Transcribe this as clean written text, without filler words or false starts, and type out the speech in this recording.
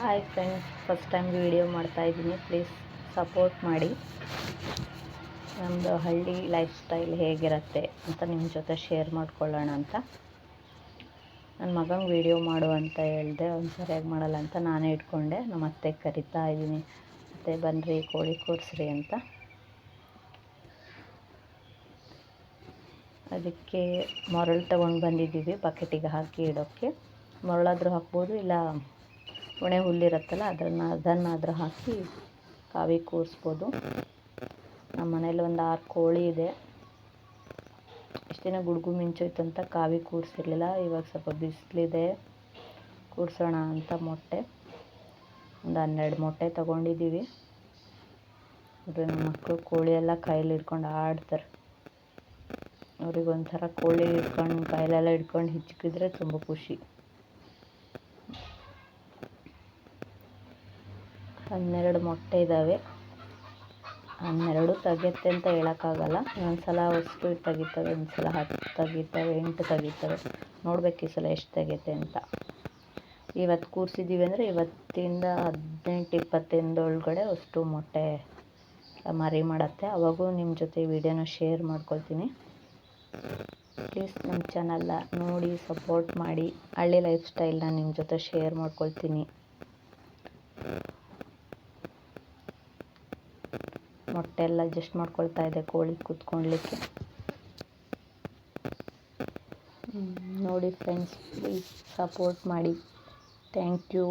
Hi friends, first time video ಮಾಡ್ತಾಯಿದ್ದೀನಿ. Please support ಮಾಡಿ. ನಮ್ಮದು ಹಳ್ಳಿ ಲೈಫ್ ಸ್ಟೈಲ್ ಹೇಗಿರುತ್ತೆ ಅಂತ ನಿಮ್ಮ ಜೊತೆ ಶೇರ್ ಮಾಡ್ಕೊಳ್ಳೋಣ ಅಂತ. ನನ್ನ ಮಗಂಗೆ ವಿಡಿಯೋ ಮಾಡು ಅಂತ ಹೇಳಿದೆ, ಅವ್ನು ಸರಿಯಾಗಿ ಮಾಡಲ್ಲ ಅಂತ ನಾನೇ ಇಟ್ಕೊಂಡೆ. ನಮ್ಮ ಅತ್ತೆ ಕರಿತಾ ಇದ್ದೀನಿ, ಅತ್ತೆ ಬನ್ನಿರಿ ಕೋಳಿ ಕೂರಿಸ್ರಿ ಅಂತ. ಅದಕ್ಕೆ ಮರಳು ತೊಗೊಂಡು ಬಂದಿದ್ದೀವಿ ಬಕೆಟಿಗೆ ಹಾಕಿ ಇಡೋಕ್ಕೆ. ಮರಳಾದರೂ ಹಾಕ್ಬೋದು, ಇಲ್ಲ ಒಣ ಹುಲ್ಲಿರುತ್ತಲ್ಲ ಅದನ್ನಾದರೂ ಹಾಕಿ ಕಾವಿ ಕೂರಿಸ್ಬೋದು. ನಮ್ಮ ಮನೇಲಿ ಒಂದು 6 ಕೋಳಿ ಇದೆ. ಇಷ್ಟು ದಿನ ಗುಡುಗು ಮಿಂಚೋಯ್ತು ಅಂತ ಕಾವಿ ಕೂರಿಸಿರ್ಲಿಲ್ಲ. ಇವಾಗ ಸ್ವಲ್ಪ ಬಿಸಿಲಿದೆ, ಕೂರಿಸೋಣ ಅಂತ ಮೊಟ್ಟೆ ಒಂದು 12 ಮೊಟ್ಟೆ ತೊಗೊಂಡಿದ್ದೀವಿ. ನಮ್ಮ ಮಕ್ಕಳು ಕೋಳಿ ಎಲ್ಲ ಕೈಯಲ್ಲಿ ಹಿಡ್ಕೊಂಡು ಆಡ್ತಾರೆ. ಅವ್ರಿಗೊಂಥರ ಕೋಳಿ ಹಿಡ್ಕೊಂಡು ಕೈಲೆಲ್ಲ ಹಿಡ್ಕೊಂಡು ಹಿಚ್ಕಿದ್ರೆ ತುಂಬ ಖುಷಿ. 12 ಮೊಟ್ಟೆ ಇದ್ದಾವೆ. 12 ತೆಗೆಯುತ್ತೆ ಅಂತ ಹೇಳೋಕ್ಕಾಗಲ್ಲ. ಒಂದು ಸಲ ಅಷ್ಟು ತೆಗಿತವೆ, ಒಂದು ಸಲ 10 ತೆಗಿತವೆ, 8 ತೆಗಿತವೆ. ನೋಡ್ಬೇಕು ಈ ಸಲ ಎಷ್ಟು ತೆಗೆಯುತ್ತೆ ಅಂತ. ಇವತ್ತು ಕೂರಿಸಿದ್ದೀವಿ ಅಂದರೆ ಇವತ್ತಿಂದ 18-20 ದಿನದೊಳಗಡೆ ಅಷ್ಟು ಮೊಟ್ಟೆ ಮರಿ ಮಾಡುತ್ತೆ. ಅವಾಗೂ ನಿಮ್ಮ ಜೊತೆ ವಿಡಿಯೋನ ಶೇರ್ ಮಾಡ್ಕೊಳ್ತೀನಿ. ಪ್ಲೀಸ್ ನಮ್ಮ ಚಾನಲ್ನ ನೋಡಿ ಸಪೋರ್ಟ್ ಮಾಡಿ. ಹಳ್ಳಿ ಲೈಫ್ ಸ್ಟೈಲ್ನ ನಿಮ್ಮ ಜೊತೆ ಶೇರ್ ಮಾಡ್ಕೊಳ್ತೀನಿ. ಮೊಟ್ಟೆ ಎಲ್ಲ ಅಡ್ಜಸ್ಟ್ ಮಾಡ್ಕೊಳ್ತಾ ಇದೆ ಕೋಳಿ ಕೂತ್ಕೊಳ್ಳಲಿಕ್ಕೆ. ನೋಡಿ ಫ್ರೆಂಡ್ಸ್, ಪ್ಲೀಸ್ ಸಪೋರ್ಟ್ ಮಾಡಿ. Thank you.